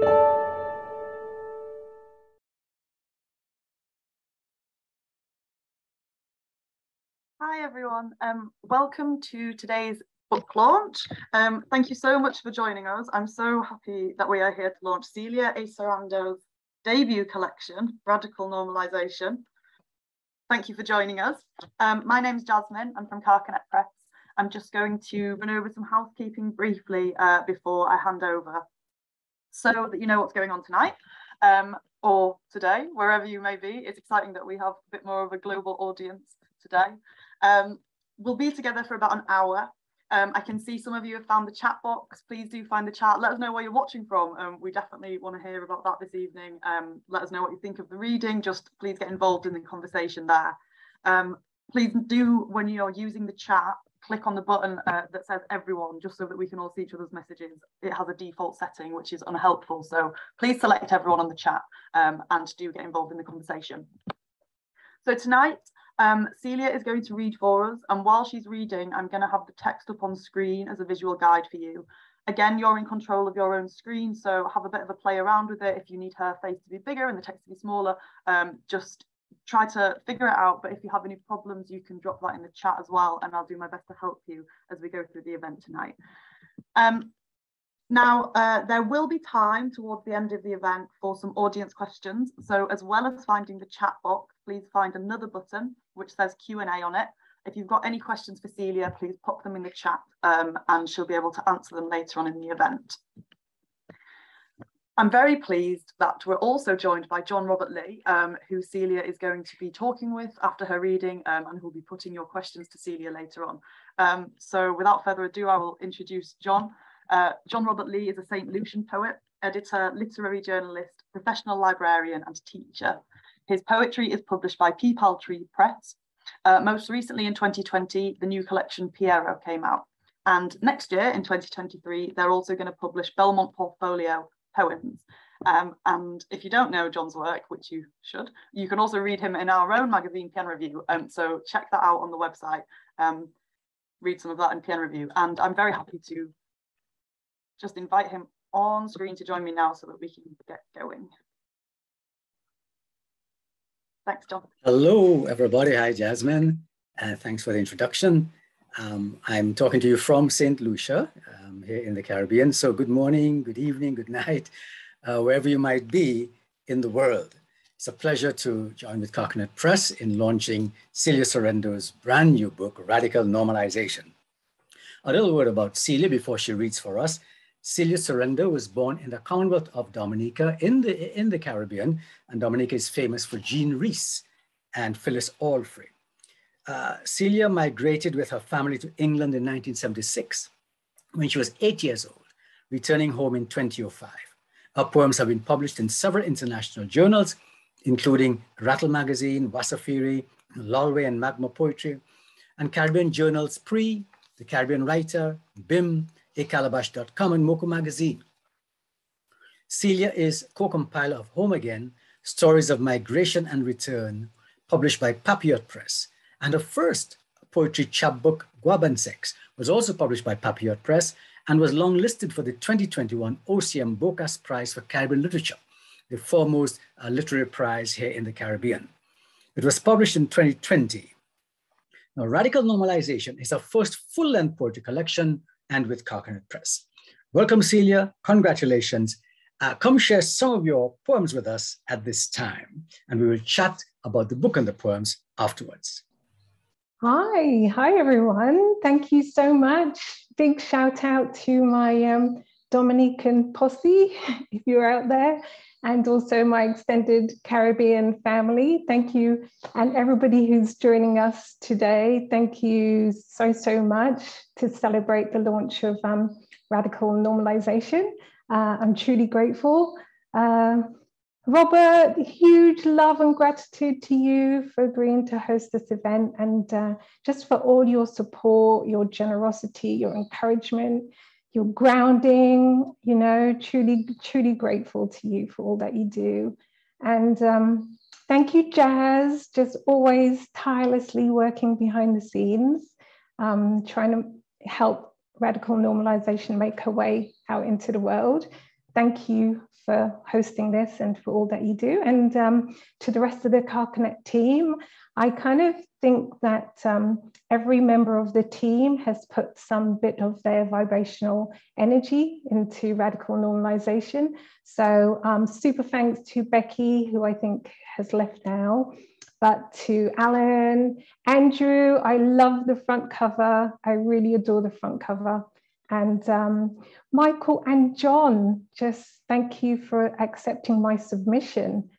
Hi everyone, welcome to today's book launch. Thank you so much for joining us. I'm so happy that we are here to launch Celia A Sorhaindo's debut collection, Radical Normalisation. Thank you for joining us. My name's Jasmine, I'm from Carcanet Press. I'm just going to run over some housekeeping briefly before I hand over, so that you know what's going on tonight. Or today, wherever you may be. It's exciting that we have a bit more of a global audience today. We'll be together for about an hour. I can see some of you have found the chat box. Please do find the chat. Let us know where you're watching from. We definitely want to hear about that this evening. Let us know what you think of the reading. Just please get involved in the conversation there. Please do, when you're using the chat, click on the button that says everyone, just so that we can all see each other's messages. It has a default setting, which is unhelpful. So please select everyone on the chat and do get involved in the conversation. So tonight, Celia is going to read for us, and while she's reading, I'm going to have the text up on screen as a visual guide for you. Again, you're in control of your own screen, so have a bit of a play around with it. If you need her face to be bigger and the text to be smaller, just try to figure it out. But if you have any problems, you can drop that in the chat as well, and I'll do my best to help you as we go through the event tonight. Now, there will be time towards the end of the event for some audience questions. So as well as finding the chat box, please find another button which says Q&A on it. If you've got any questions for Celia, please pop them in the chat and she'll be able to answer them later on in the event. I'm very pleased that we're also joined by John Robert Lee, who Celia is going to be talking with after her reading, and who'll be putting your questions to Celia later on. So without further ado, I will introduce John. John Robert Lee is a St. Lucian poet, editor, literary journalist, professional librarian and teacher. His poetry is published by P. Paltry Press. Most recently in 2020, the new collection Piero came out. And next year in 2023, they're also going to publish Belmont Portfolio Poems. And if you don't know John's work, which you should, you can also read him in our own magazine, Pen Review. So check that out on the website. Read some of that in Pen Review. And I'm very happy to just invite him on screen to join me now so that we can get going. Thanks, John. Hello, everybody. Hi, Jasmine. Thanks for the introduction. I'm talking to you from St. Lucia here in the Caribbean. So good morning, good evening, good night, wherever you might be in the world. It's a pleasure to join with Carcanet Press in launching Celia Sorhaindo's brand new book, Radical Normalisation. A little word about Celia before she reads for us. Celia Sorhaindo was born in the Commonwealth of Dominica in the Caribbean, and Dominica is famous for Jean Rhys and Phyllis Allfrey. Celia migrated with her family to England in 1976 when she was 8 years old, returning home in 2005. Her poems have been published in several international journals, including Rattle Magazine, Wasafiri, Lolway and Magma Poetry, and Caribbean journals Pre, The Caribbean Writer, BIM, acalabash.com and Moco Magazine. Celia is co-compiler of Home Again, Stories of Migration and Return, published by Papillot Press. And her first poetry chapbook, Guabansex, was also published by Papillot Press and was longlisted for the 2021 OCM Bocas Prize for Caribbean Literature, the foremost literary prize here in the Caribbean. It was published in 2020. Now, Radical Normalisation is her first full-length poetry collection, and with Carcanet Press. Welcome, Celia. Congratulations. Come share some of your poems with us at this time, and we will chat about the book and the poems afterwards. Hi everyone. Thank you so much. Big shout out to my Dominican posse, if you're out there, and also my extended Caribbean family. Thank you. And everybody who's joining us today, thank you so much to celebrate the launch of Radical Normalisation. I'm truly grateful. Robert, huge love and gratitude to you for agreeing to host this event, and just for all your support, your generosity, your encouragement, your grounding, you know, truly grateful to you for all that you do. And thank you, Jazz, just always tirelessly working behind the scenes, trying to help Radical Normalisation make her way out into the world. thank you for hosting this and for all that you do. And to the rest of the Car Connect team, I kind of think that every member of the team has put some bit of their vibrational energy into radical normalization. So super thanks to Becky, who I think has left now, but to Alan, Andrew, I love the front cover. I really adore the front cover. And Michael and John, just thank you for accepting my submission.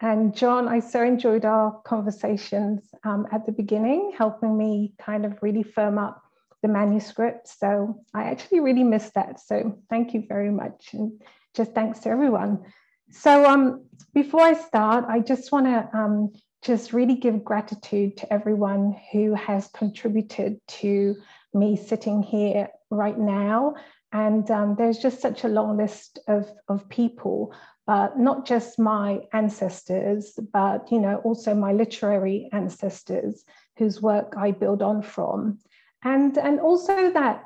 And John, I so enjoyed our conversations at the beginning, helping me kind of really firm up the manuscript. So I actually really missed that. So thank you very much. And just thanks to everyone. So before I start, I just want to just really give gratitude to everyone who has contributed to me sitting here right now. And there's just such a long list of people, but not just my ancestors, but also my literary ancestors whose work I build on from. And also that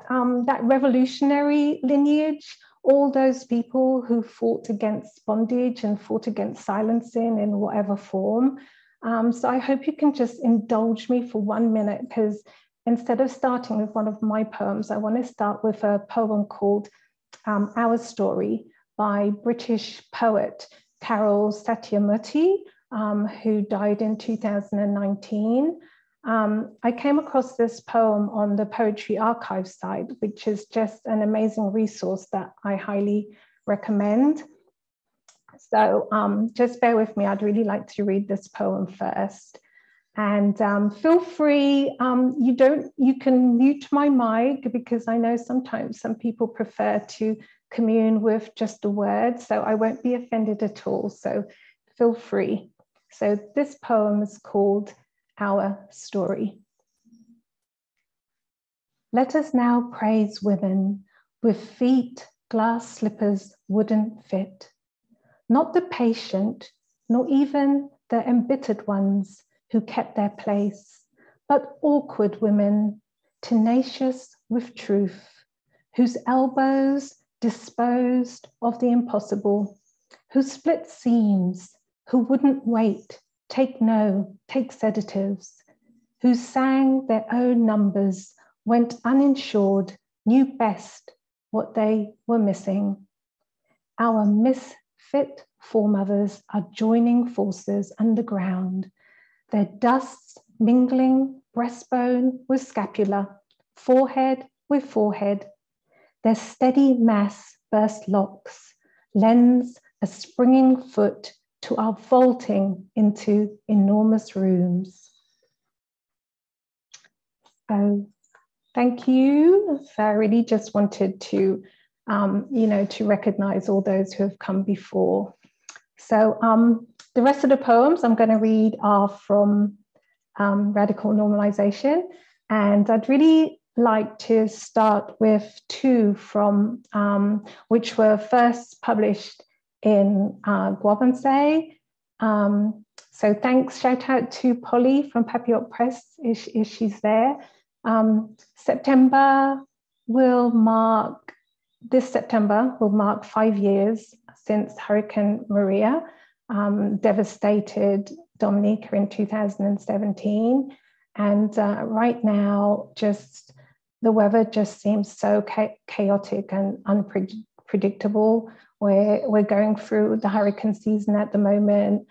revolutionary lineage, all those people who fought against bondage and fought against silencing in whatever form. So I hope you can just indulge me for 1 minute, because instead of starting with one of my poems, I want to start with a poem called Our Story by British poet Carol Satyamurthy, who died in 2019. I came across this poem on the Poetry Archive site, which is just an amazing resource that I highly recommend. So just bear with me, I'd really like to read this poem first. And feel free, you can mute my mic, because I know sometimes some people prefer to commune with just the words, so I won't be offended at all, so feel free. So this poem is called Our Story. Let us now praise women with feet glass slippers wouldn't fit. Not the patient, nor even the embittered ones who kept their place, but awkward women, tenacious with truth, whose elbows disposed of the impossible, who split seams, who wouldn't wait, take sedatives, who sang their own numbers, went uninsured, knew best what they were missing. Our misfit foremothers are joining forces underground, their dusts mingling breastbone with scapula, forehead with forehead. Their steady mass burst locks, lends a springing foot to our vaulting into enormous rooms. So thank you. So I really just wanted to, to recognize all those who have come before. So the rest of the poems I'm going to read are from Radical Normalization, and I'd really like to start with two from which were first published in Guavanse. So thanks, shout out to Polly from Papillot Press, if she's there. This September will mark 5 years since Hurricane Maria devastated Dominica in 2017. And right now, just the weather just seems so chaotic and unpredictable. We're going through the hurricane season at the moment.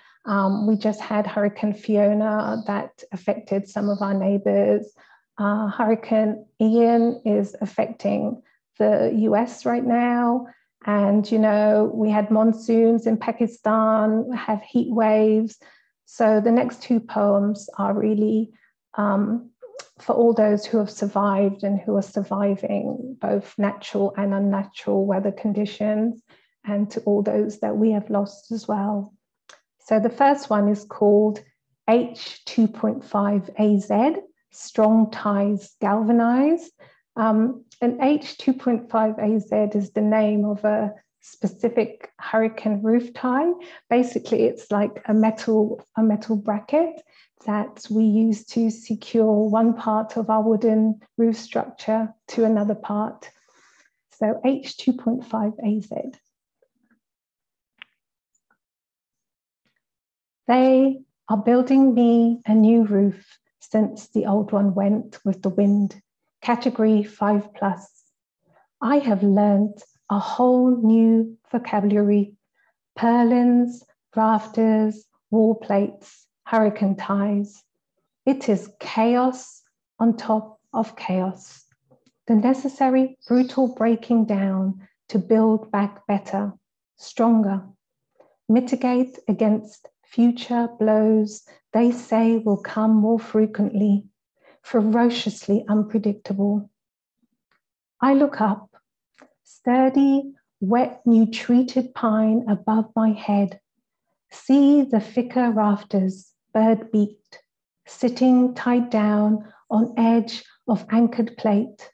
We just had Hurricane Fiona that affected some of our neighbors. Hurricane Ian is affecting the US right now. And, we had monsoons in Pakistan, we have heat waves. So the next two poems are really for all those who have survived and who are surviving both natural and unnatural weather conditions, and to all those that we have lost as well. So the first one is called H2.5AZ, Strong Ties Galvanized. And H2.5AZ is the name of a specific hurricane roof tie. Basically, it's like a metal bracket that we use to secure one part of our wooden roof structure to another part. So H2.5AZ. They are building me a new roof since the old one went with the wind, category 5+. I have learned a whole new vocabulary: purlins, rafters, wall plates, hurricane ties. It is chaos on top of chaos. The necessary brutal breaking down to build back better, stronger, mitigate against future blows they say will come more frequently, ferociously unpredictable. I look up, sturdy, wet, new treated pine above my head, see the thicker rafters, bird-beaked, sitting tied down on edge of anchored plate.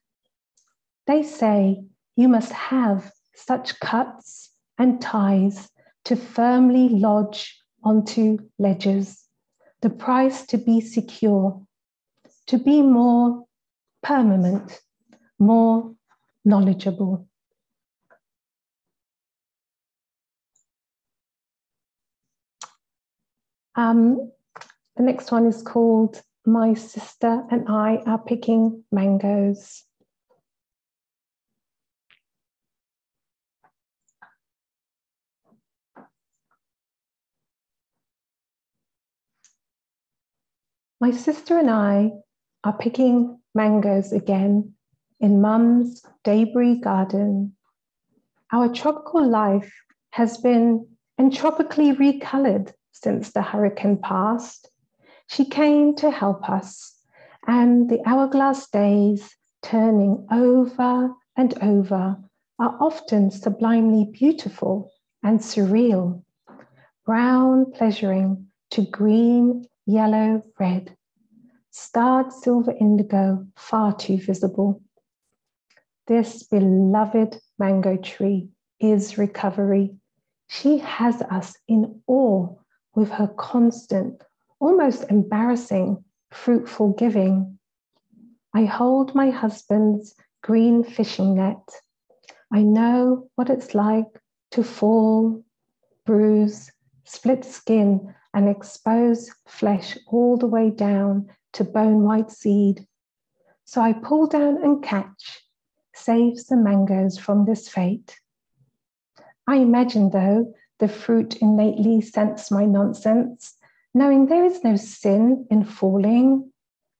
They say you must have such cuts and ties to firmly lodge onto ledges, the price to be secure, to be more permanent, more knowledgeable. The next one is called My Sister and I Are Picking Mangoes. My sister and I are picking mangoes again in Mum's debris garden. Our tropical life has been entropically recolored since the hurricane passed. She came to help us, and the hourglass days turning over and over are often sublimely beautiful and surreal. Brown pleasuring to green, yellow, red, starred silver indigo far too visible. This beloved mango tree is recovery. She has us in awe with her constant, almost embarrassing, fruitful giving. I hold my husband's green fishing net. I know what it's like to fall, bruise, split skin, and expose flesh all the way down to bone white seed. So I pull down and catch, saves the mangoes from this fate. I imagine, though, the fruit innately scents my nonsense, knowing there is no sin in falling.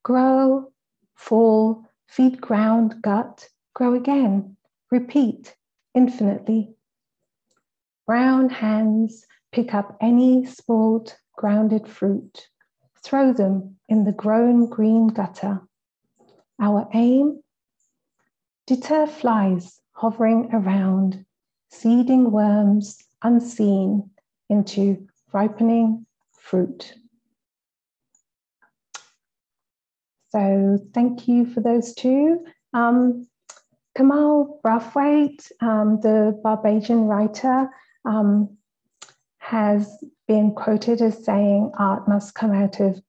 Grow, fall, feed ground, gut, grow again, repeat infinitely. Brown hands pick up any spoiled, grounded fruit, throw them in the grown green gutter. Our aim? Deter flies hovering around, seeding worms unseen into ripening fruit. So thank you for those two. Kamal Brathwaite, the Barbadian writer, has been quoted as saying art must come out of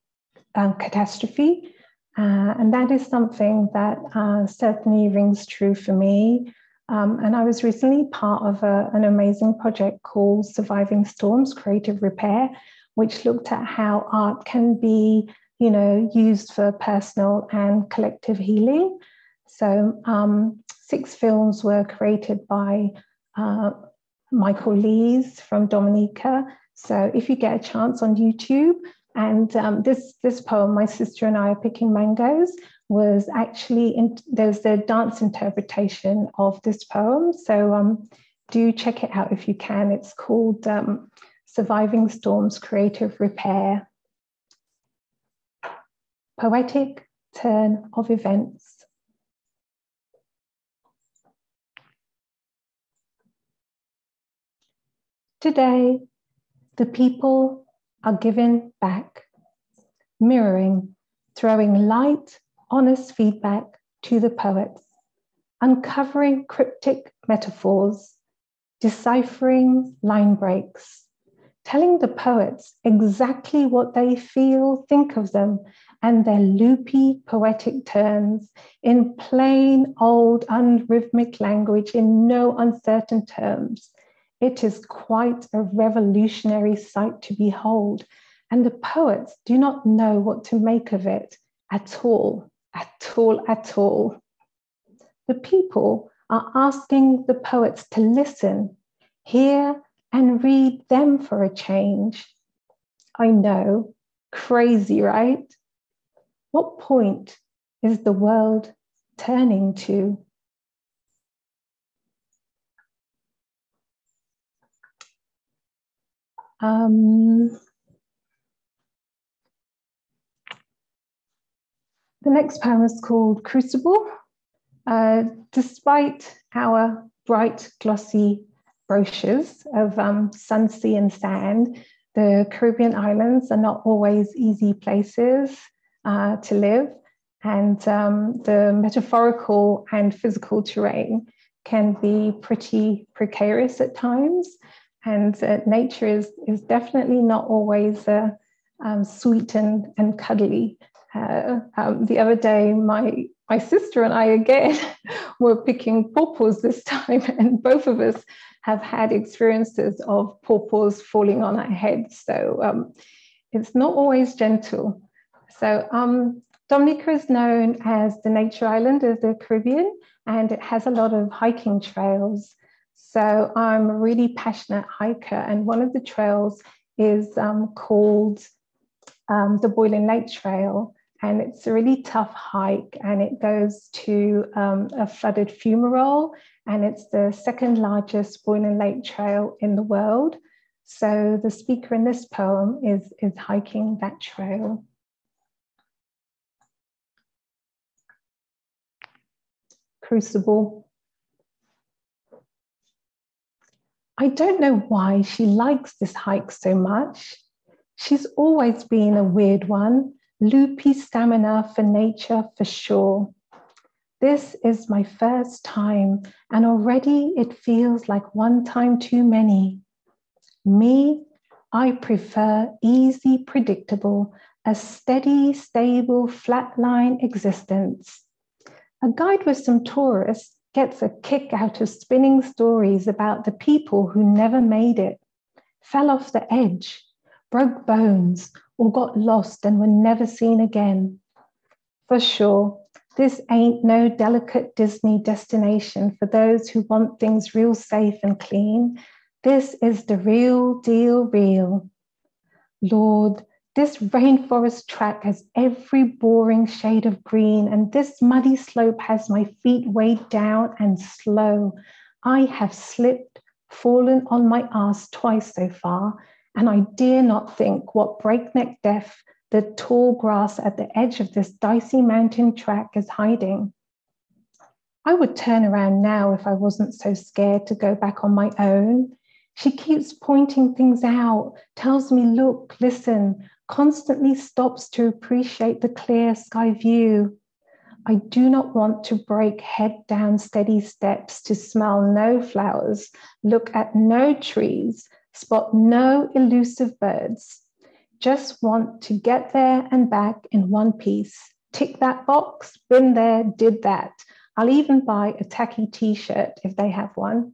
catastrophe. And that is something that certainly rings true for me. And I was recently part of an amazing project called Surviving Storms, Creative Repair, which looked at how art can be, used for personal and collective healing. So 6 films were created by Michael Lees from Dominica. So if you get a chance on YouTube, and this poem, My Sister and I Are Picking Mangoes, was actually, there's the dance interpretation of this poem. So do check it out if you can. It's called Surviving Storms, Creative Repair. Poetic turn of events. Today, the people are given back, mirroring, throwing light, honest feedback to the poets, uncovering cryptic metaphors, deciphering line breaks, telling the poets exactly what they feel, think of them, and their loopy poetic turns in plain, old, unrhythmic language in no uncertain terms. It is quite a revolutionary sight to behold, and the poets do not know what to make of it at all, at all, at all. The people are asking the poets to listen, hear, and read them for a change. I know, crazy, right? What point is the world turning to? The next poem is called Crucible. Despite our bright, glossy brochures of sun, sea, and sand, the Caribbean islands are not always easy places to live, and the metaphorical and physical terrain can be pretty precarious at times, and nature is definitely not always sweet and cuddly. The other day, my sister and I again were picking pawpaws this time, and both of us have had experiences of pawpaws falling on our heads. So it's not always gentle. So Dominica is known as the nature island of the Caribbean, and it has a lot of hiking trails. So I'm a really passionate hiker, and one of the trails is called the Boiling Lake Trail. And it's a really tough hike, and it goes to a flooded fumarole, and it's the second largest Boiling Lake Trail in the world. So the speaker in this poem is hiking that trail. Crucible. I don't know why she likes this hike so much. She's always been a weird one. Loopy stamina for nature, for sure. This is my first time, and already it feels like one time too many. Me, I prefer easy, predictable, a steady, stable, flatline existence. A guide with some tourists gets a kick out of spinning stories about the people who never made it, fell off the edge, broke bones, or got lost and were never seen again. For sure, this ain't no delicate Disney destination for those who want things real safe and clean. This is the real deal, real. Lord, this rainforest track has every boring shade of green, and this muddy slope has my feet weighed down and slow. I have slipped, fallen on my ass twice so far, and I dare not think what breakneck depth the tall grass at the edge of this dicey mountain track is hiding. I would turn around now if I wasn't so scared to go back on my own. She keeps pointing things out, tells me, look, listen, constantly stops to appreciate the clear sky view. I do not want to break head down steady steps to smell no flowers, look at no trees, spot no elusive birds. Just want to get there and back in one piece. Tick that box, been there, did that. I'll even buy a tacky t-shirt if they have one.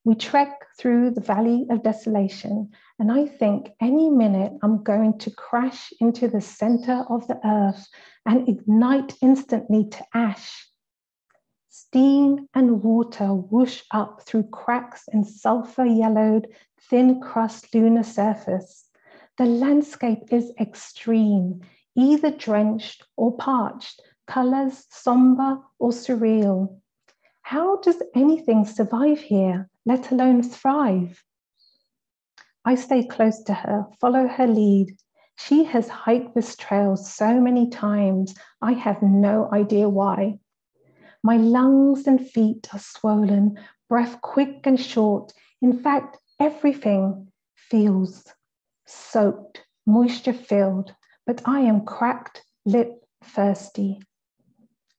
We trek through the Valley of Desolation, and I think any minute I'm going to crash into the center of the earth and ignite instantly to ash. Steam and water whoosh up through cracks in sulfur-yellowed, thin crust lunar surface. The landscape is extreme, either drenched or parched, colors somber or surreal. How does anything survive here, let alone thrive? I stay close to her, follow her lead. She has hiked this trail so many times, I have no idea why. My lungs and feet are swollen, breath quick and short. In fact, everything feels soaked, moisture-filled, but I am cracked, lip thirsty.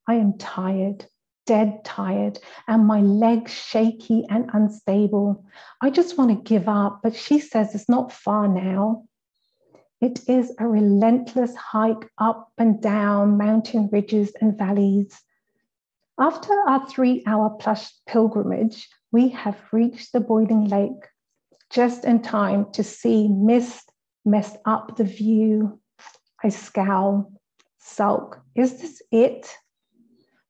I am tired, dead tired, and my legs shaky and unstable. I just want to give up, but she says it's not far now. It is a relentless hike up and down mountain ridges and valleys. After our 3-hour-plus pilgrimage, we have reached the boiling lake, just in time to see mist messed up the view. I scowl, sulk. Is this it?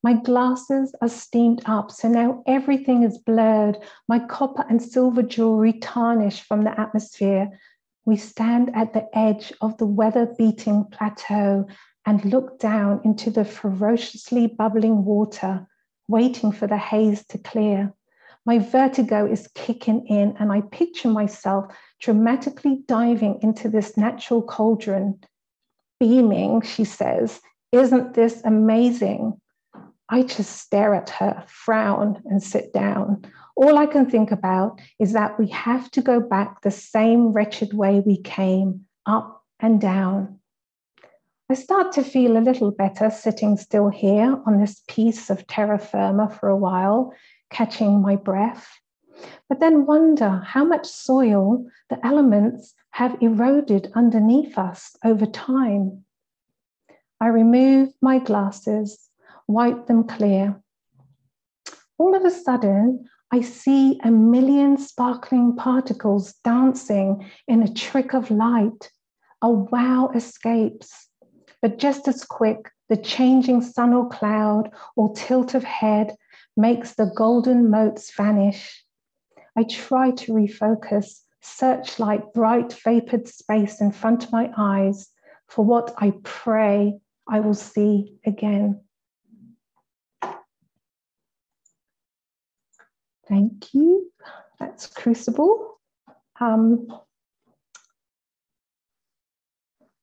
My glasses are steamed up, so now everything is blurred. My copper and silver jewelry tarnished from the atmosphere. We stand at the edge of the weather-beating plateau and look down into the ferociously bubbling water, waiting for the haze to clear. My vertigo is kicking in, and I picture myself dramatically diving into this natural cauldron. Beaming, she says, "Isn't this amazing?" I just stare at her, frown, and sit down. All I can think about is that we have to go back the same wretched way we came, up and down. I start to feel a little better sitting still here on this piece of terra firma for a while, catching my breath, but then wonder how much soil the elements have eroded underneath us over time. I remove my glasses, wipe them clear. All of a sudden, I see a million sparkling particles dancing in a trick of light. A wow escapes, but just as quick, the changing sun or cloud or tilt of head makes the golden motes vanish. I try to refocus, searchlight bright vapored space in front of my eyes for what I pray I will see again. Thank you. That's Crucible. The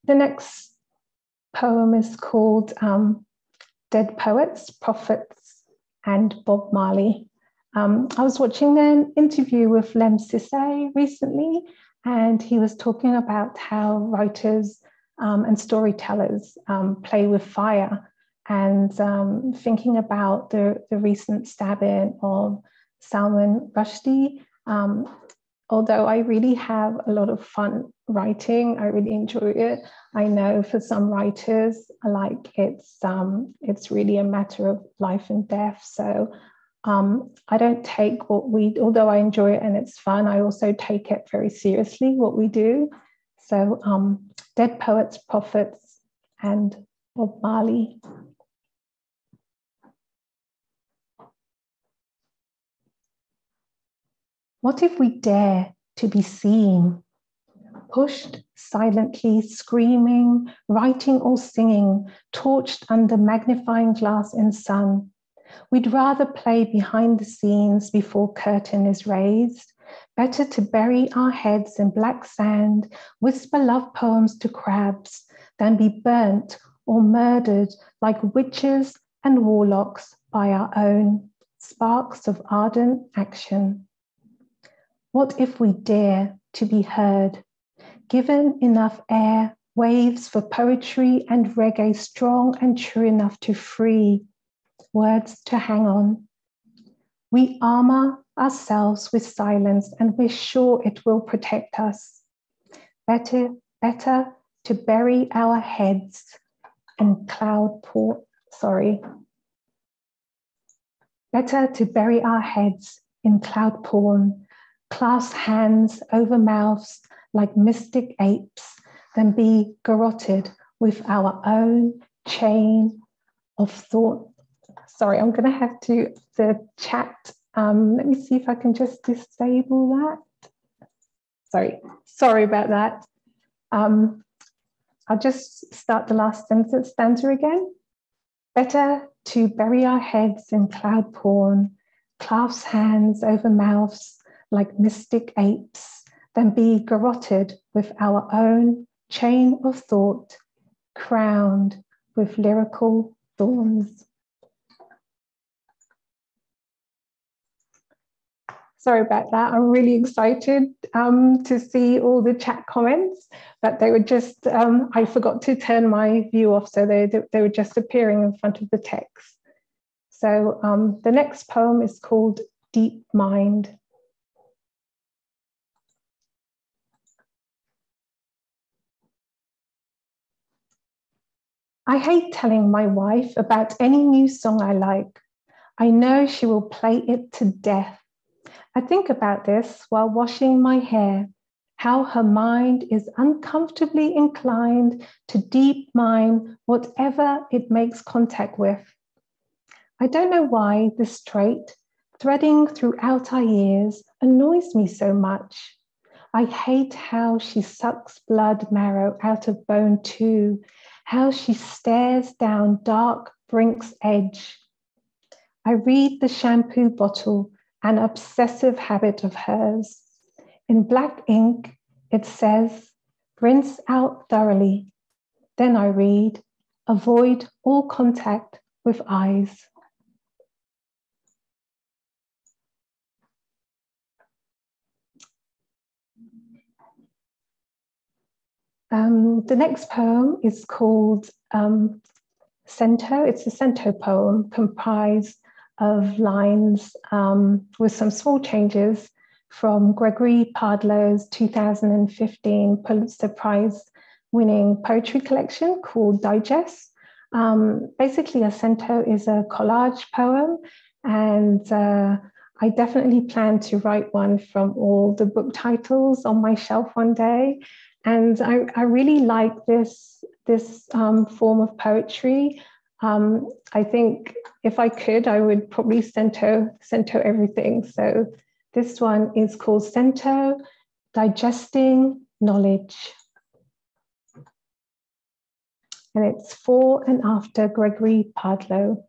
next poem is called Dead Poets, Prophets, and Bob Marley. I was watching an interview with Lem Sisse recently, and he was talking about how writers and storytellers play with fire, and thinking about the recent stabbing of Salman Rushdie. Although I really have a lot of fun writing, I really enjoy it. I know for some writers, like it's really a matter of life and death. So I don't take although I enjoy it and it's fun, I also take it very seriously, what we do. So Dead Poets, Prophets, and Bob Marley. What if we dare to be seen, pushed silently, screaming, writing or singing, torched under magnifying glass in sun? We'd rather play behind the scenes before curtain is raised. Better to bury our heads in black sand, whisper love poems to crabs, than be burnt or murdered like witches and warlocks by our own sparks of ardent action. What if we dare to be heard, given enough air, waves for poetry and reggae strong and true enough to free, words to hang on? We armor ourselves with silence and we're sure it will protect us. Better to bury our heads in Better to bury our heads in cloud porn, clasp hands over mouths like mystic apes, than be garroted with our own chain of thought. Sorry, I'm going to have to, the chat, let me see if I can just disable that. Sorry about that. I'll just start the last stanza again. Better to bury our heads in cloud porn, clasp hands over mouths like mystic apes, than be garroted with our own chain of thought, crowned with lyrical thorns. Sorry about that. I'm really excited to see all the chat comments, but they were just, I forgot to turn my view off, so they were just appearing in front of the text. So the next poem is called Deep Mind. I hate telling my wife about any new song I like. I know she will play it to death. I think about this while washing my hair, how her mind is uncomfortably inclined to deep mine whatever it makes contact with. I don't know why this trait, threading throughout our years, annoys me so much. I hate how she sucks blood marrow out of bone too, how she stares down dark brink's edge. I read the shampoo bottle, an obsessive habit of hers. In black ink, it says, rinse out thoroughly. Then I read, avoid all contact with eyes. The next poem is called Cento. It's a cento poem comprised of lines with some small changes from Gregory Pardlow's 2015 Pulitzer Prize winning poetry collection called Digest. Basically, a cento is a collage poem, and I definitely plan to write one from all the book titles on my shelf one day. And I really like this form of poetry. I think if I could, I would probably cento everything. So this one is called Cento, Digesting Knowledge. And it's for and after Gregory Pardlow.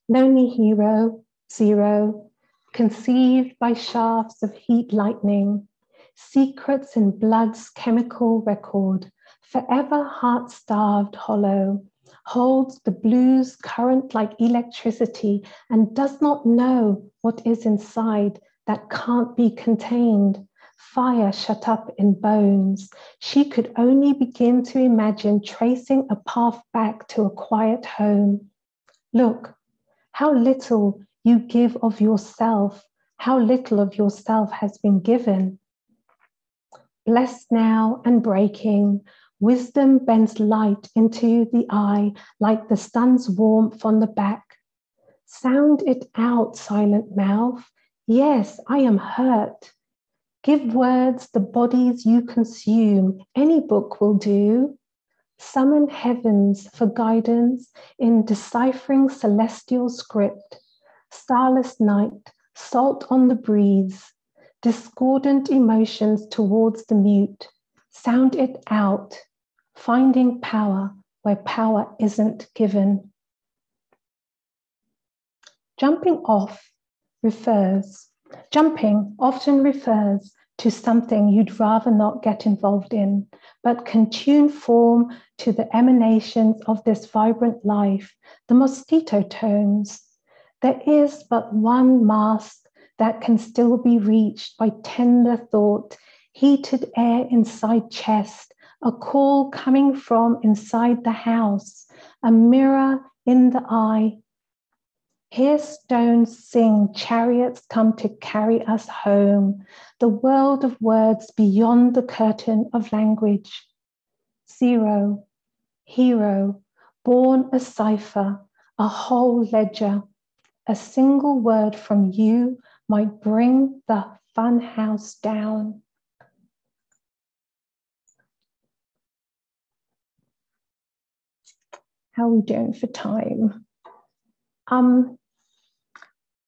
Lonely hero, zero, conceived by shafts of heat lightning, secrets in blood's chemical record, forever heart-starved hollow, holds the blues current like electricity and does not know what is inside that can't be contained. Fire shut up in bones. She could only begin to imagine tracing a path back to a quiet home. Look, how little you give of yourself, how little of yourself has been given. Blessed now and breaking, wisdom bends light into the eye like the sun's warmth on the back. Sound it out, silent mouth. Yes, I am hurt. Give words the bodies you consume. Any book will do. Summon heavens for guidance in deciphering celestial script. Starless night, salt on the breeze. Discordant emotions towards the mute. Sound it out, finding power where power isn't given. Jumping often refers to something you'd rather not get involved in, but can tune form to the emanations of this vibrant life, the mosquito tones. There is but one mask that can still be reached by tender thought, heated air inside chest, a call coming from inside the house, a mirror in the eye. Here stones sing, chariots come to carry us home, the world of words beyond the curtain of language. Zero, hero, born a cipher, a whole ledger. A single word from you might bring the fun house down. How are we doing for time?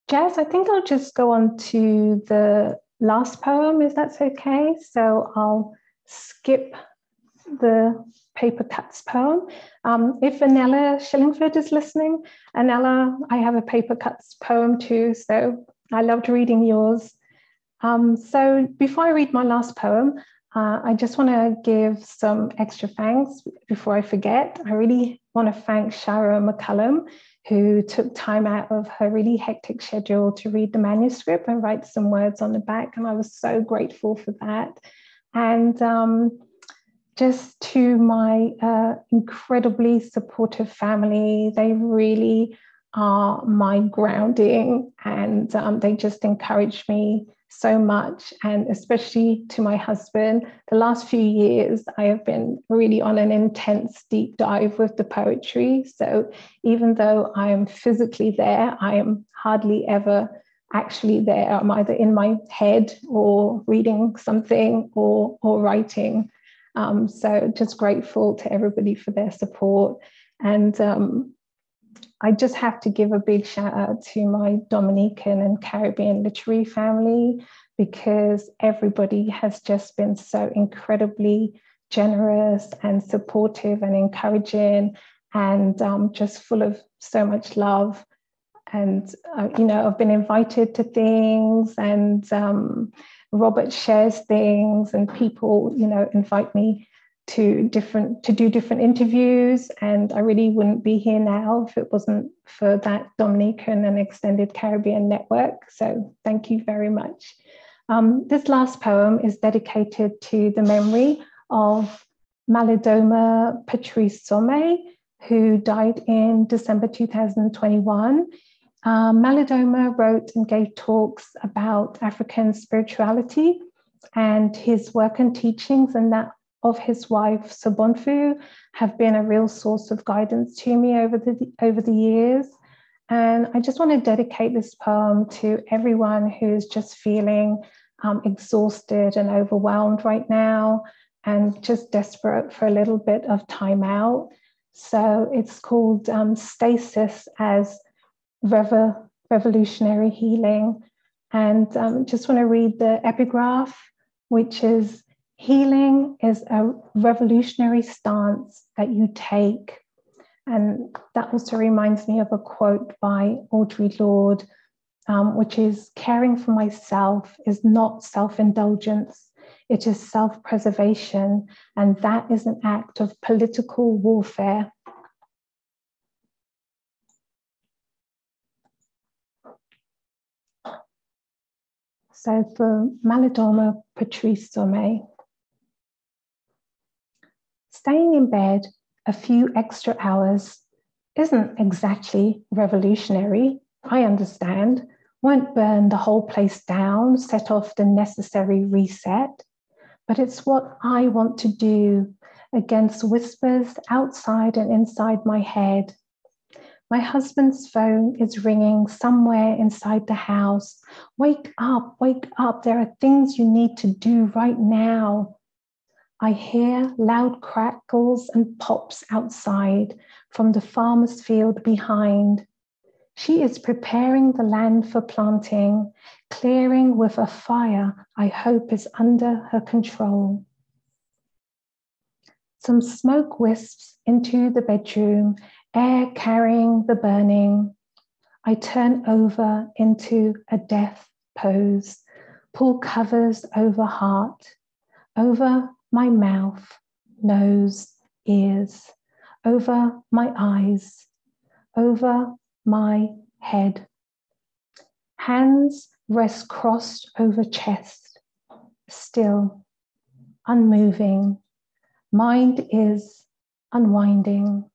Jazz, I think I'll just go on to the last poem, if that's okay. So I'll skip the paper cuts poem. If Anella Shillingford is listening, Anella, I have a paper cuts poem too, so I loved reading yours. So before I read my last poem, I just want to give some extra thanks before I forget. I really want to thank Shara McCullum, who took time out of her really hectic schedule to read the manuscript and write some words on the back. And I was so grateful for that. And just to my incredibly supportive family, they really are my grounding, and they just encourage me so much. And especially to my husband, the last few years, I have been really on an intense deep dive with the poetry. So even though I am physically there, I am hardly ever actually there. I'm either in my head or reading something or writing. So just grateful to everybody for their support. And I just have to give a big shout out to my Dominican and Caribbean literary family, because everybody has just been so incredibly generous and supportive and encouraging, and just full of so much love. And, you know, I've been invited to things, and Robert shares things, and people, you know, invite me to do different interviews. And I really wouldn't be here now if it wasn't for that Dominican and Extended Caribbean network. So thank you very much. This last poem is dedicated to the memory of Malidoma Patrice Somé, who died in December 2021. Malidoma wrote and gave talks about African spirituality, and his work and teachings and that of his wife Sobonfu have been a real source of guidance to me over the years. And I just want to dedicate this poem to everyone who's just feeling exhausted and overwhelmed right now, and just desperate for a little bit of time out. So it's called Stasis as Revolutionary Healing. And just want to read the epigraph, which is: healing is a revolutionary stance that you take. And that also reminds me of a quote by Audre Lorde, which is: caring for myself is not self-indulgence, it is self-preservation, and that is an act of political warfare. So for Malidoma Patrice Somé: staying in bed a few extra hours isn't exactly revolutionary, I understand. Won't burn the whole place down, set off the necessary reset. But it's what I want to do against whispers outside and inside my head. My husband's phone is ringing somewhere inside the house. Wake up, there are things you need to do right now. I hear loud crackles and pops outside from the farmer's field behind. She is preparing the land for planting, clearing with a fire I hope is under her control. Some smoke wisps into the bedroom, air carrying the burning. I turn over into a death pose, pull covers over heart, over my mouth, nose, ears, over my eyes, over my head. Hands rest crossed over chest, still, unmoving. Mind is unwinding,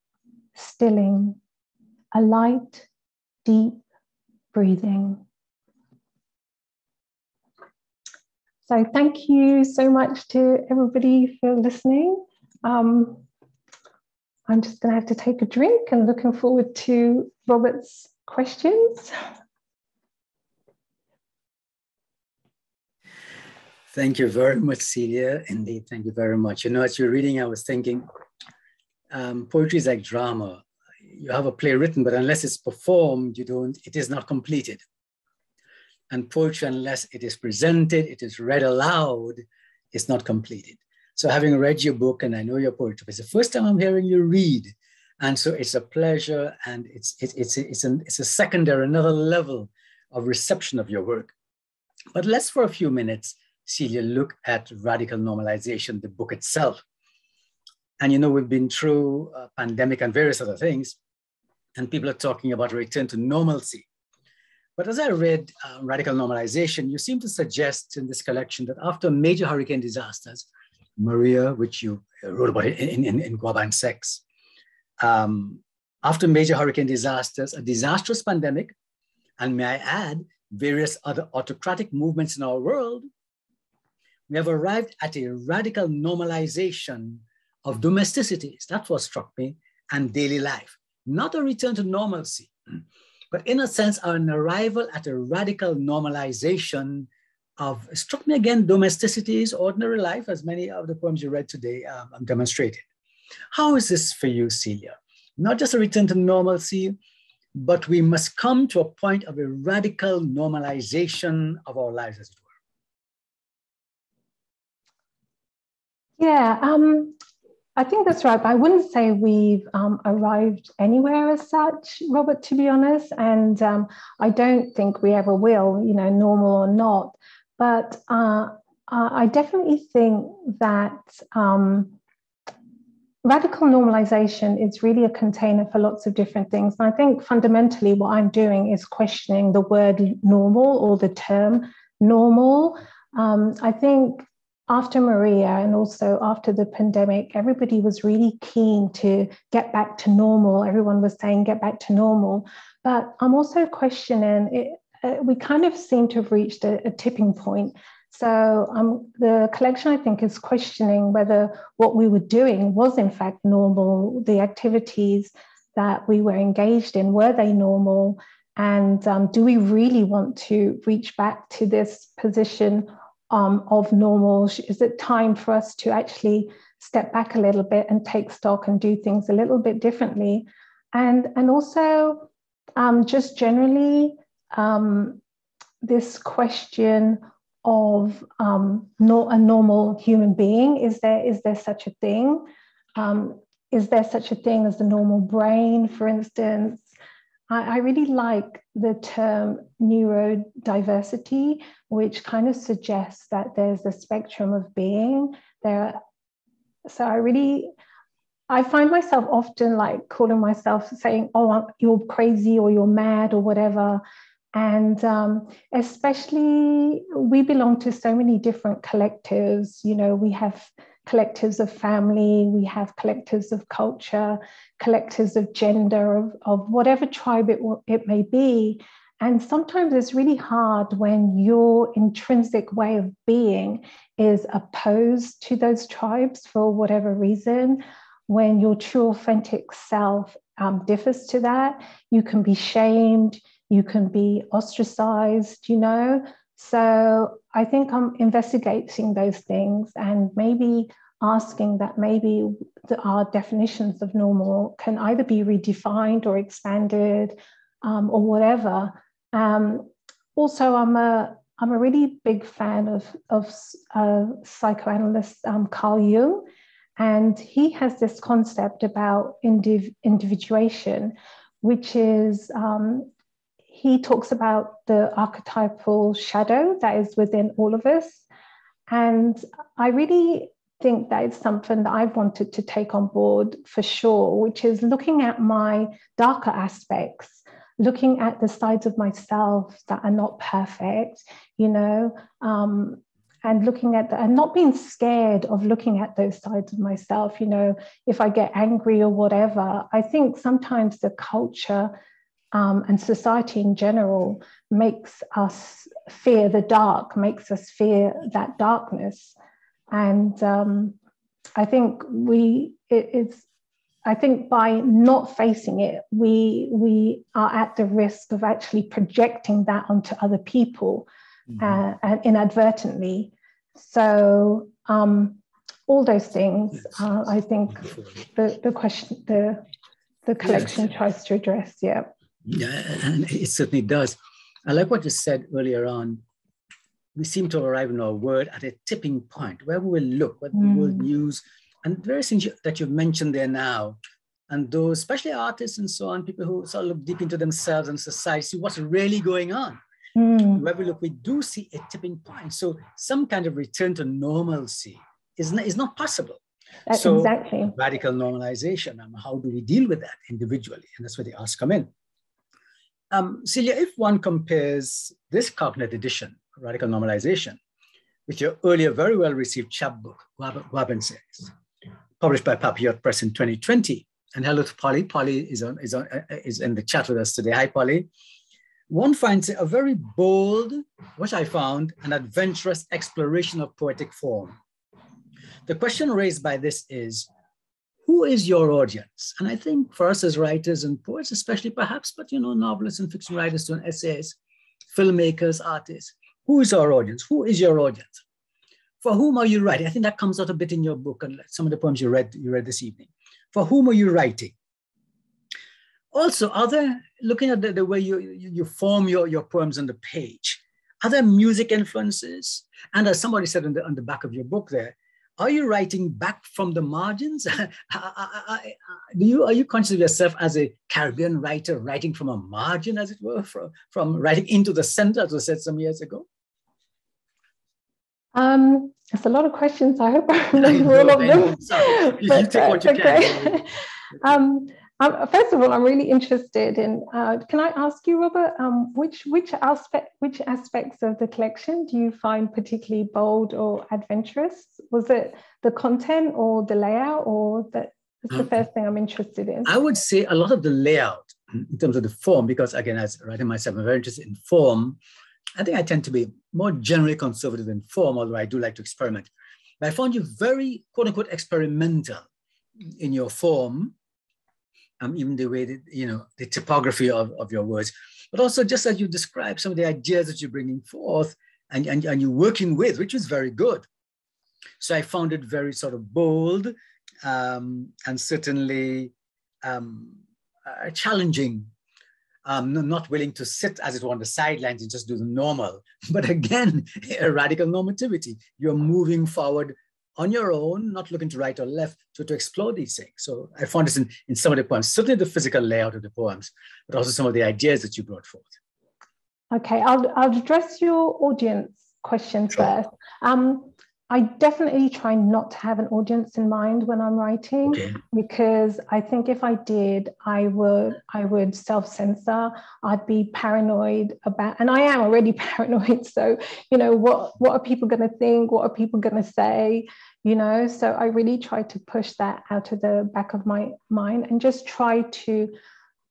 stilling, a light, deep breathing. So thank you so much to everybody for listening. I'm just going to have to take a drink, and looking forward to Robert's questions. Thank you very much, Celia. Indeed, thank you very much. You know, as you're reading, I was thinking, poetry is like drama. You have a play written, but unless it's performed, it is not completed. And poetry, unless it is presented, it is read aloud, it's not completed. So having read your book, and I know your poetry, it's the first time I'm hearing you read. And so it's a pleasure, and it's a secondary, another level of reception of your work. But let's, for a few minutes, Celia, look at Radical Normalization, the book itself. And you know, we've been through a pandemic and various other things, and people are talking about a return to normalcy. But as I read Radical Normalization, you seem to suggest in this collection that after major hurricane disasters, Maria, which you wrote about in Guava and Sex, after major hurricane disasters, a disastrous pandemic, and may I add, various other autocratic movements in our world, we have arrived at a radical normalization of domesticities. That's what struck me, and daily life. Not a return to normalcy, but in a sense, an arrival at a radical normalization of, struck me again, domesticity is ordinary life, as many of the poems you read today demonstrated. How is this for you, Celia? Not just a return to normalcy, but we must come to a point of a radical normalization of our lives, as it were. Yeah, I think that's right. But I wouldn't say we've arrived anywhere as such, Robert, to be honest. And I don't think we ever will, you know, normal or not. But I definitely think that radical normalization is really a container for lots of different things. And I think fundamentally what I'm doing is questioning the word normal or the term normal. I think after Maria and also after the pandemic, everybody was really keen to get back to normal. Everyone was saying get back to normal. But I'm also questioning it. We kind of seem to have reached a tipping point. So the collection, I think, is questioning whether what we were doing was in fact normal, the activities that we were engaged in, were they normal? And do we really want to reach back to this position of normal? Is it time for us to actually step back a little bit and take stock and do things a little bit differently? And also just generally this question of not a normal human being. Is there such a thing? Is there such a thing as a normal brain, for instance? I really like the term neurodiversity, which kind of suggests that there's a spectrum of being there. So I find myself often like calling myself saying, oh, you're crazy or you're mad or whatever. And especially we belong to so many different collectives. You know, we have collectives of family, we have collectives of culture, collectives of gender, of whatever tribe it may be. And sometimes it's really hard when your intrinsic way of being is opposed to those tribes for whatever reason. When your true authentic self differs to that, you can be shamed, you can be ostracized, you know. So I think I'm investigating those things and maybe asking that maybe our definitions of normal can either be redefined or expanded or whatever. Also, I'm a really big fan of psychoanalyst Carl Jung, and he has this concept about individuation, which is he talks about the archetypal shadow that is within all of us. And I really think that it's something that I've wanted to take on board for sure, which is looking at my darker aspects, looking at the sides of myself that are not perfect, you know, and looking at and not being scared of looking at those sides of myself. You know, if I get angry or whatever, I think sometimes the culture and society in general makes us fear the dark, makes us fear that darkness. And I think I think by not facing it, we are at the risk of actually projecting that onto other people and inadvertently. So all those things, I think the question, the collection tries to address. Yeah. Yeah, and it certainly does. I like what you said earlier on. We seem to arrive in our world at a tipping point where we will look at the world news and various things that you've mentioned there now. And those, especially artists and so on, people who sort of look deep into themselves and society, see what's really going on. Where we look, we do see a tipping point. So some kind of return to normalcy is not possible. So exactly. Radical normalization, and how do we deal with that individually? And that's where the arts come in. Celia, if one compares this Cognate edition, Radical Normalization, with your earlier very well-received chapbook, Wabenseks, published by Papillot Press in 2020, and hello to Polly. Polly is in the chat with us today. Hi, Polly. One finds a very bold, what I found, an adventurous exploration of poetic form. The question raised by this is, who is your audience? And I think for us as writers and poets, especially perhaps, but novelists and fiction writers doing essays, filmmakers, artists, who is our audience? Who is your audience? For whom are you writing? I think that comes out a bit in your book and some of the poems you read this evening. For whom are you writing? Also, looking at the way you form your poems on the page, are there music influences? And as somebody said on the back of your book there, are you writing back from the margins? Are you conscious of yourself as a Caribbean writer writing from a margin, as it were, from writing into the center, as was said some years ago? There's a lot of questions. I hope I remember all of them. You take what you can. First of all, I'm really interested in. Can I ask you, Robert, which aspects of the collection do you find particularly bold or adventurous? Was it the content or the layout, or that's the first thing I'm interested in? I would say a lot of the layout in terms of the form, because again, as writing myself, I'm very interested in form. I think I tend to be more generally conservative in form, although I do like to experiment. But I found you very, quote unquote, experimental in your form, even the way that, the typography of your words, but also just as you describe some of the ideas that you're bringing forth and you're working with, which is very good. So I found it very sort of bold and certainly challenging. Not willing to sit, as it were, on the sidelines and just do the normal. But again, a radical normativity. You're moving forward on your own, not looking to right or left, to explore these things. So I found this in some of the poems, certainly the physical layout of the poems, but also some of the ideas that you brought forth. Okay, I'll address your audience question first. I definitely try not to have an audience in mind when I'm writing, because I think if I did, I would self-censor. I'd be paranoid about, and I am already paranoid. So, what are people going to think? What are people going to say? So I really try to push that out of the back of my mind and just try to,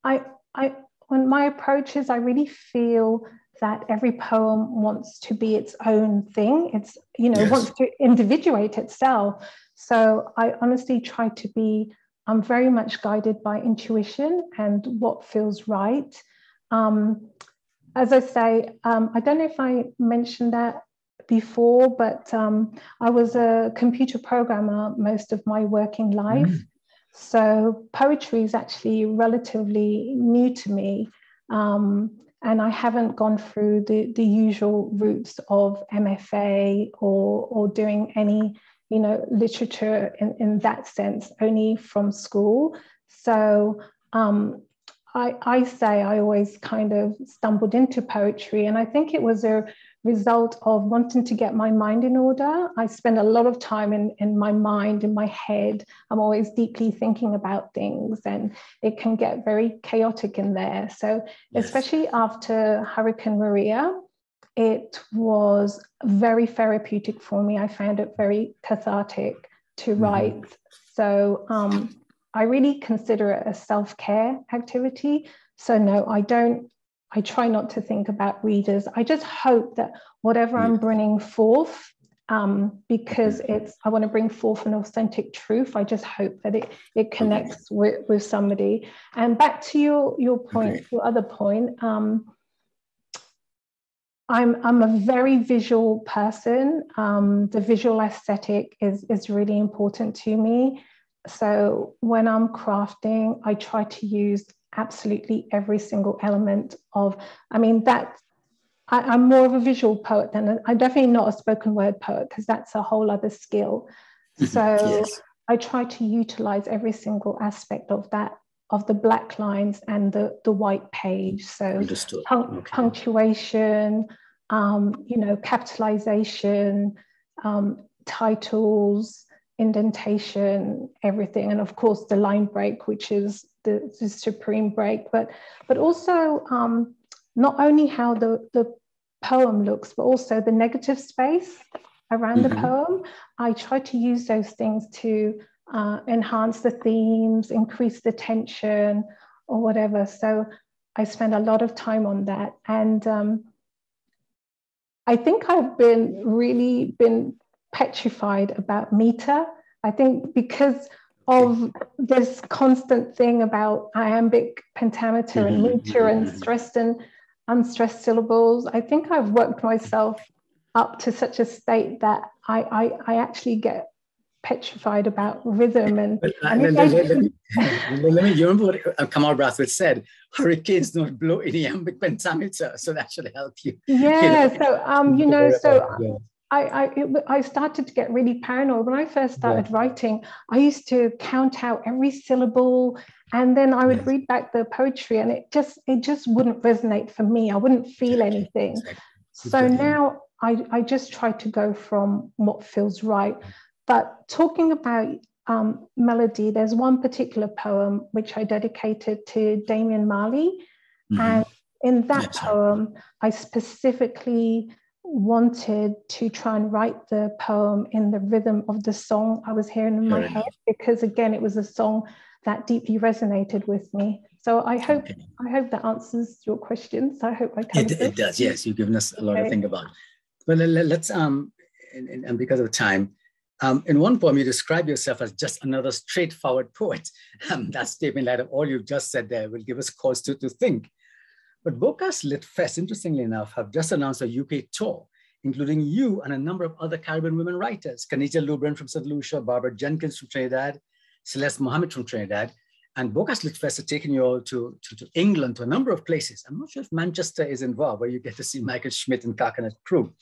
when my approach is, I really feel that every poem wants to be its own thing. It's, wants to individuate itself. So I honestly try to be, I'm very much guided by intuition and what feels right. As I say, I don't know if I mentioned that before, but I was a computer programmer most of my working life. So poetry is actually relatively new to me. And I haven't gone through the usual routes of MFA or doing any, literature in that sense, only from school. So I say I always kind of stumbled into poetry, and I think it was a result of wanting to get my mind in order. I spend a lot of time in my mind, in my head. I'm always deeply thinking about things, and it can get very chaotic in there. So especially after Hurricane Maria, it was very therapeutic for me. I found it very cathartic to write. So I really consider it a self-care activity. So no, I don't. I try not to think about readers. I just hope that whatever I'm bringing forth, because I want to bring forth an authentic truth, I just hope that it connects with somebody. And back to your point, your other point, I'm a very visual person. The visual aesthetic is really important to me. So when I'm crafting, I try to use absolutely every single element of, I'm more of a visual poet than I'm definitely not a spoken word poet, because that's a whole other skill. So I try to utilize every single aspect of that, of the black lines and the white page. So punctuation, capitalization, titles, indentation, everything, and of course the line break, which is the supreme break, but also not only how the poem looks, but also the negative space around the poem. I try to use those things to enhance the themes, increase the tension, or whatever. So I spend a lot of time on that, and I think I've been petrified about meter. I think because of this constant thing about iambic pentameter and meter and stressed and unstressed syllables. I think I've worked myself up to such a state that I actually get petrified about rhythm. And let me, you remember what Kamal Brathwaite said, hurricanes don't blow any iambic pentameter, so that should help you. Yeah, I started to get really paranoid. When I first started writing, I used to count out every syllable, and then I would read back the poetry, and it just wouldn't resonate for me. I wouldn't feel anything. So now I just try to go from what feels right. But talking about melody, there's one particular poem which I dedicated to Damian Marley. And in that poem, I specifically wanted to try and write the poem in the rhythm of the song I was hearing in my head, because again, it was a song that deeply resonated with me. So I hope that answers your questions. I hope I covered it does, yes. You've given us a lot to think about. But let's and because of time, in one poem, you describe yourself as just another straightforward poet. That statement, light of all you've just said there, will give us cause to think. But Bocas Lit Fest, interestingly enough, have just announced a UK tour, including you and a number of other Caribbean women writers, Kanita Lubran from St. Lucia, Barbara Jenkins from Trinidad, Celeste Mohammed from Trinidad. And Bocas Lit Fest are taking you all to England, to a number of places. I'm not sure if Manchester is involved, where you get to see Michael Schmidt and Coconut Crew.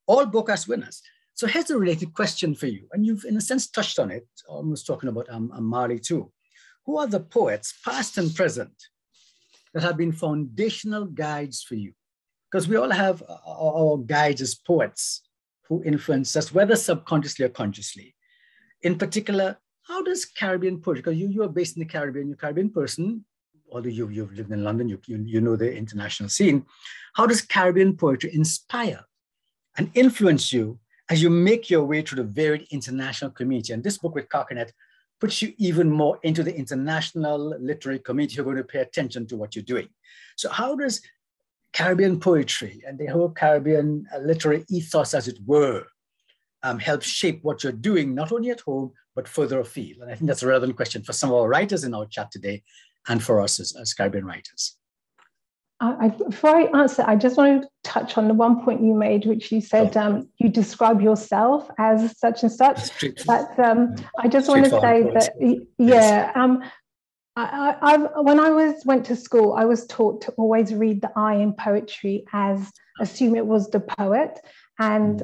All Bocas winners. So here's a related question for you. And you've, in a sense, touched on it, almost talking about Marley too. Who are the poets, past and present, that have been foundational guides for you? Because we all have our guides as poets who influence us, whether subconsciously or consciously. In particular, how does Caribbean poetry, because you are based in the Caribbean, you're a Caribbean person, although you've lived in London, you know the international scene. How does Caribbean poetry inspire and influence you as you make your way through the varied international community? And this book with Coconut puts you even more into the international literary community who are going to pay attention to what you're doing. So how does Caribbean poetry and the whole Caribbean literary ethos, as it were, help shape what you're doing, not only at home, but further afield? And I think that's a relevant question for some of our writers in our chat today and for us as Caribbean writers. Before I answer, I just want to touch on the one point you made, which you said you describe yourself as such and such. But I just want to say that, when I went to school, I was taught to always read the I in poetry as assume it was the poet. And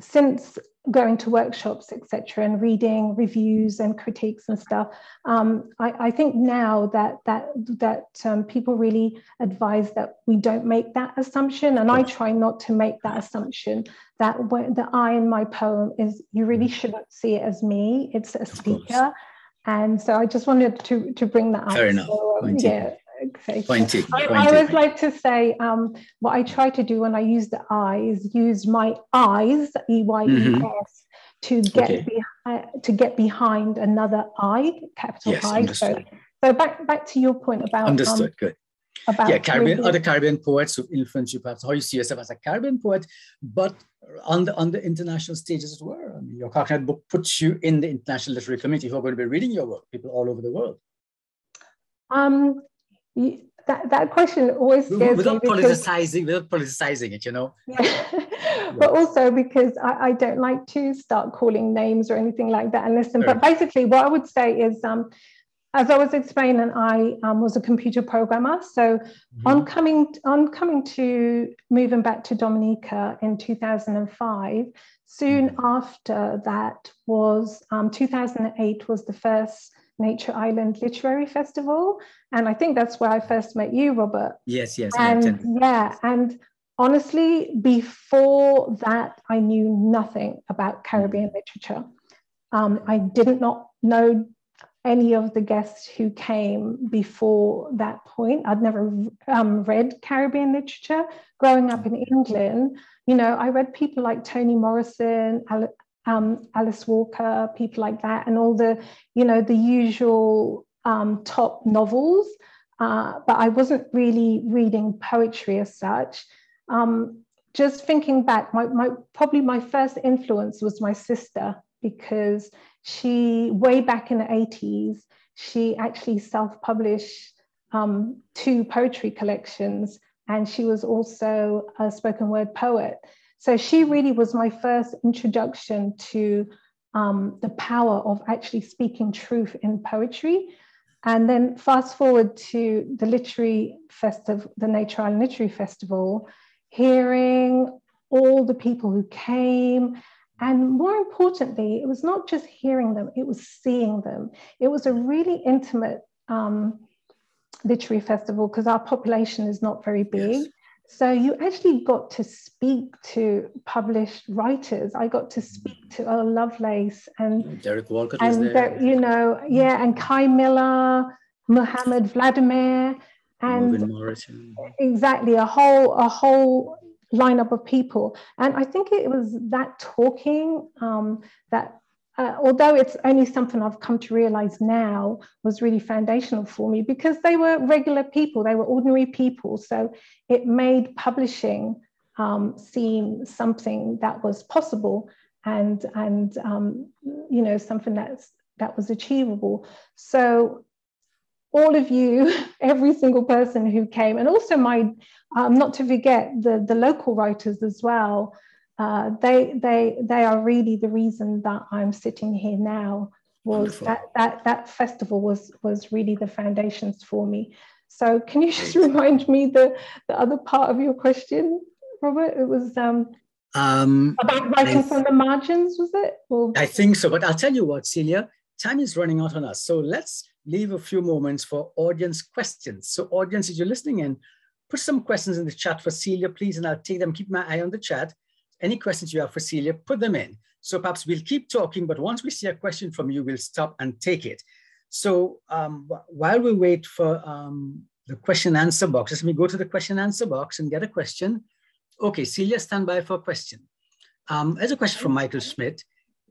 since going to workshops, etc., and reading reviews and critiques and stuff, I think now that people really advise that we don't make that assumption, and I try not to make that assumption, that when the I in my poem is, you really shouldn't see it as me, it's a speaker. And so I just wanted to bring that up. Fair enough. Okay. I always like to say what I try to do when I use the I is use my eyes, EYES, to get behind another I, capital I. Understood. So back to your point about understood. Good. About other Caribbean poets who influence you, perhaps how you see yourself as a Caribbean poet, but on the international stage as well. I mean, your Coconut book puts you in the international literary community who are going to be reading your work, people all over the world. That question always scares without me politicizing it, you know. But also because I don't like to start calling names or anything like that. And listen, but basically what I would say is, as I was explaining, I was a computer programmer. So on moving back to Dominica in 2005, soon after that was 2008 was the first Nature Island Literary Festival. And I think that's where I first met you, Robert. Yes. And honestly, before that, I knew nothing about Caribbean literature. I did not know any of the guests who came before that point. I'd never read Caribbean literature. Growing up in England, you know, I read people like Toni Morrison, Alice Walker, people like that, and all the, you know, the usual top novels. But I wasn't really reading poetry as such. Just thinking back, probably my first influence was my sister, because she, way back in the 80s, she actually self-published 2 poetry collections, and she was also a spoken word poet. So she really was my first introduction to the power of actually speaking truth in poetry. And then fast forward to the literary festival, the Nature Island Literary Festival, hearing all the people who came. And more importantly, it was not just hearing them, it was seeing them. It was a really intimate literary festival because our population is not very big. Yes. So you actually got to speak to published writers. I got to speak to Earl Lovelace and Derek Walcott was there. You know, yeah, and Kai Miller, Muhammad Vladimir, and exactly a whole lineup of people. And I think it was that talking that, although it's only something I've come to realize now, was really foundational for me, because they were regular people, they were ordinary people. So it made publishing seem something that was possible and you know, something that was achievable. So all of you, every single person who came, and also my, not to forget the local writers as well, they are really the reason that I'm sitting here now. Was that festival was really the foundations for me. So can you just remind me the other part of your question, Robert? It was about writing from the margins, was it? Or? I think so, but I'll tell you what, Celia, time is running out on us. So let's leave a few moments for audience questions. So audience, if you're listening in, put some questions in the chat for Celia, please, and I'll take them, keep my eye on the chat. Any questions you have for Celia, put them in. So perhaps we'll keep talking, but once we see a question from you, we'll stop and take it. So while we wait for the question and answer box, let me go to the question and answer box and get a question. Okay, Celia, stand by for a question. There's a question from Michael Schmidt.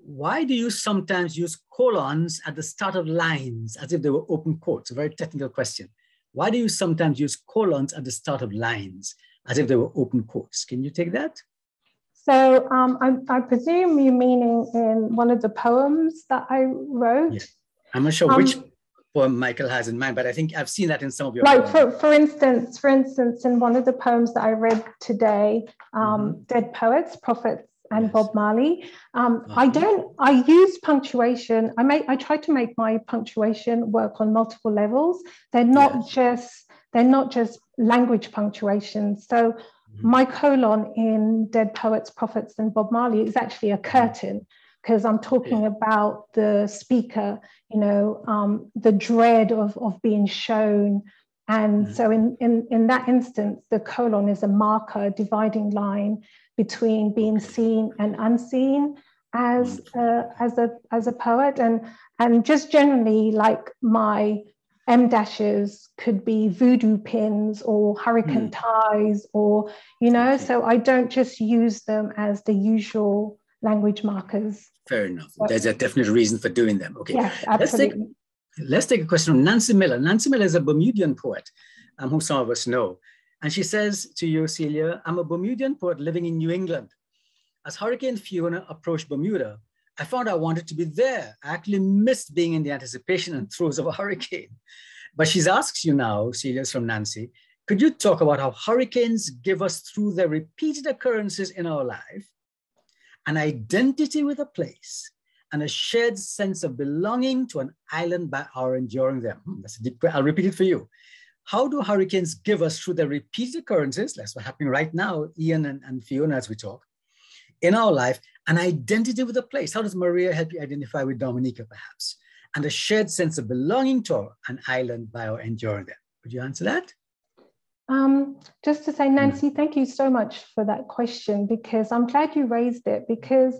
Why do you sometimes use colons at the start of lines as if they were open quotes? A very technical question. Why do you sometimes use colons at the start of lines as if they were open quotes? Can you take that? So I presume you're meaning in one of the poems that I wrote. Yes. I'm not sure which poem Michael has in mind, but I think I've seen that in some of your poems. For instance, in one of the poems that I read today, Dead Poets, Prophets, and Bob Marley. I use punctuation. I try to make my punctuation work on multiple levels. They're not just language punctuation. So my colon in Dead Poets, Prophets, and Bob Marley is actually a curtain, because I'm talking about the speaker, you know, the dread of being shown. And so in that instance, the colon is a marker, dividing line between being seen and unseen as a poet. And just generally, like, my M dashes could be voodoo pins or hurricane ties, or, you know, so I don't just use them as the usual language markers. Fair enough. There's a definite reason for doing them. Okay. Yes, absolutely. Let's take a question from Nancy Miller. Nancy Miller is a Bermudian poet, who some of us know. And she says to you, Celia, I'm a Bermudian poet living in New England. As Hurricane Fiona approached Bermuda, I found I wanted to be there. I actually missed being in the anticipation and throes of a hurricane. But she asks you now, Celia, from Nancy, could you talk about how hurricanes give us, through their repeated occurrences in our life, an identity with a place and a shared sense of belonging to an island by our enduring them? That's a deep question. I'll repeat it for you. How do hurricanes give us, through their repeated occurrences, that's what's happening right now, Ian and Fiona as we talk, in our life, an identity with a place? How does Maria help you identify with Dominica, perhaps? And a shared sense of belonging to an island by our enduring them. Would you answer that? Just to say, Nancy, thank you so much for that question, because I'm glad you raised it, because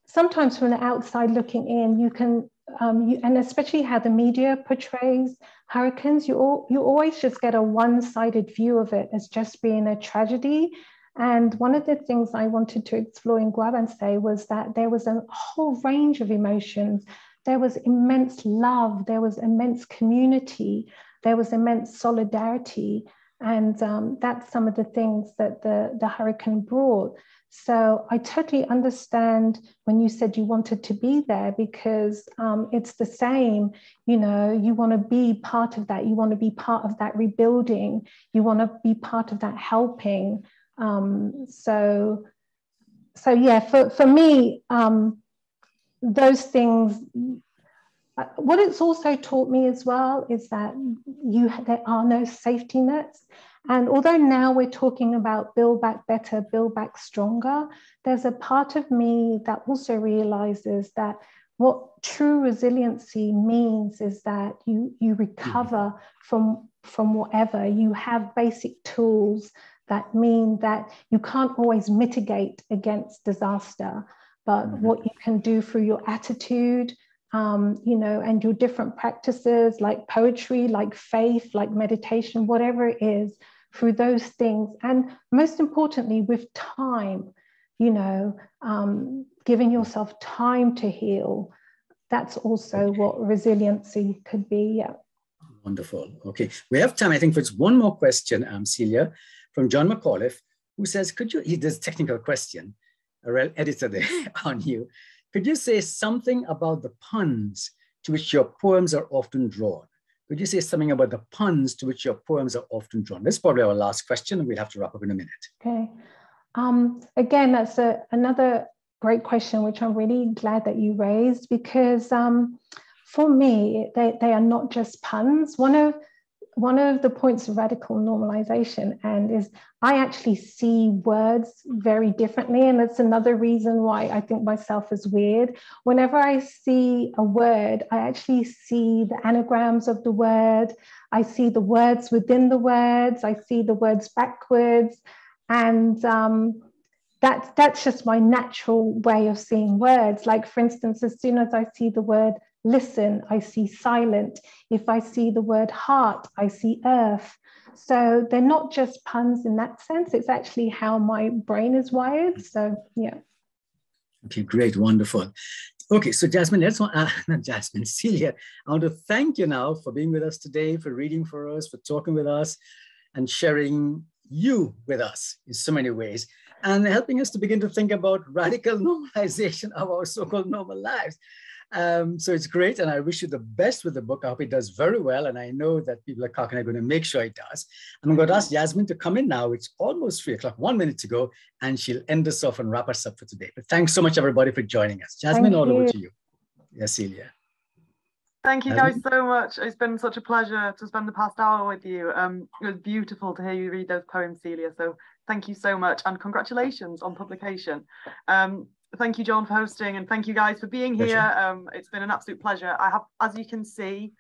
sometimes from the outside looking in, you can, and especially how the media portrays hurricanes, you always just get a one-sided view of it as just being a tragedy. And one of the things I wanted to explore in Guabanse was that there was a whole range of emotions. There was immense love, there was immense community, there was immense solidarity. And that's some of the things that the hurricane brought. So I totally understand when you said you wanted to be there, because it's the same, you know, you want to be part of that. You want to be part of that rebuilding. You want to be part of that helping. So yeah, for me, those things, what it's also taught me as well is that there are no safety nets. And although now we're talking about build back better, build back stronger, there's a part of me that also realizes that what true resiliency means is that you recover from whatever. You have basic tools that mean that you can't always mitigate against disaster, but what you can do through your attitude, you know, and your different practices like poetry, like faith, like meditation, whatever it is, through those things. And most importantly, with time, you know, giving yourself time to heal. That's also what resiliency could be. Yeah. Wonderful. Okay. We have time, I think, for one more question, Celia, from John McAuliffe, who says, could you, this technical question, a editor there on you, could you say something about the puns to which your poems are often drawn? Could you say something about the puns to which your poems are often drawn? This is probably our last question, and we'll have to wrap up in a minute. Okay. Again, that's another great question, which I'm really glad that you raised, because for me, they are not just puns. One of the points of radical normalization is I actually see words very differently. And that's another reason why I think myself as weird. Whenever I see a word, I actually see the anagrams of the word. I see the words within the words. I see the words backwards. And that's just my natural way of seeing words. Like, for instance, as soon as I see the word listen, I see silent. If I see the word heart, I see earth. So they're not just puns in that sense. It's actually how my brain is wired. So, yeah. Okay, great, wonderful. Okay, so Jasmine, not Jasmine, Celia, I want to thank you now for being with us today, for reading for us, for talking with us, and sharing you with us in so many ways, and helping us to begin to think about radical normalization of our so-called normal lives. So it's great, and I wish you the best with the book. I hope it does very well, and I know that people at Cochrane are going to make sure it does. And I'm going to ask Jasmine to come in now. It's almost 3 o'clock, 1 minute to go, and she'll end us off and wrap us up for today. But thanks so much, everybody, for joining us. Jasmine, all over to you. Yes, Celia. Thank you guys so much. It's been such a pleasure to spend the past hour with you. It was beautiful to hear you read those poems, Celia. So thank you so much, and congratulations on publication. Thank you, John, for hosting, and thank you guys for being here. It's been an absolute pleasure. I have, as you can see,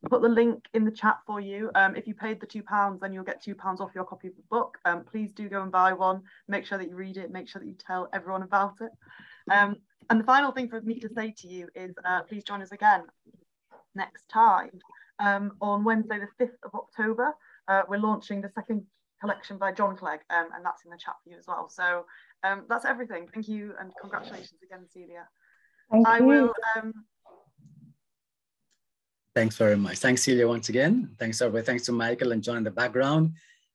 put the link in the chat for you. If you paid the £2, then you'll get £2 off your copy of the book. Please do go and buy one. Make sure that you read it. Make sure that you tell everyone about it. And the final thing for me to say to you is please join us again next time on Wednesday, the 5th of October. We're launching the second collection by John Clegg, and that's in the chat for you as well. So that's everything. Thank you, and congratulations again, Celia. Thank you. Thanks very much. Thanks, Celia, once again. Thanks, everybody. Thanks to Michael and John in the background,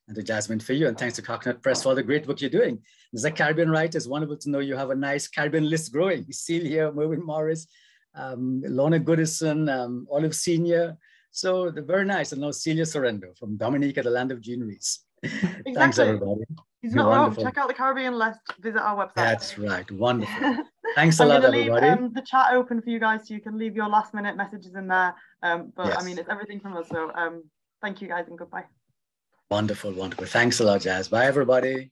and to Jasmine for you, and thanks to Coconut Press for all the great work you're doing. As a Caribbean writer, it's wonderful to know you have a nice Caribbean list growing. Celia, Merwin Morris, Lorna Goodison, Olive Senior. So they're very nice. And now Celia A Sorhaindo from Dominica, the land of Jean Rees. Exactly. Thanks, everybody. He's not wrong. Check out the Caribbean list. Visit our website. That's right. Wonderful. Thanks a lot, everybody. I'm going to leave the chat open for you guys, so you can leave your last minute messages in there. But yes. I mean, it's everything from us. So thank you guys, and goodbye. Wonderful, wonderful. Thanks a lot, Jazz. Bye, everybody.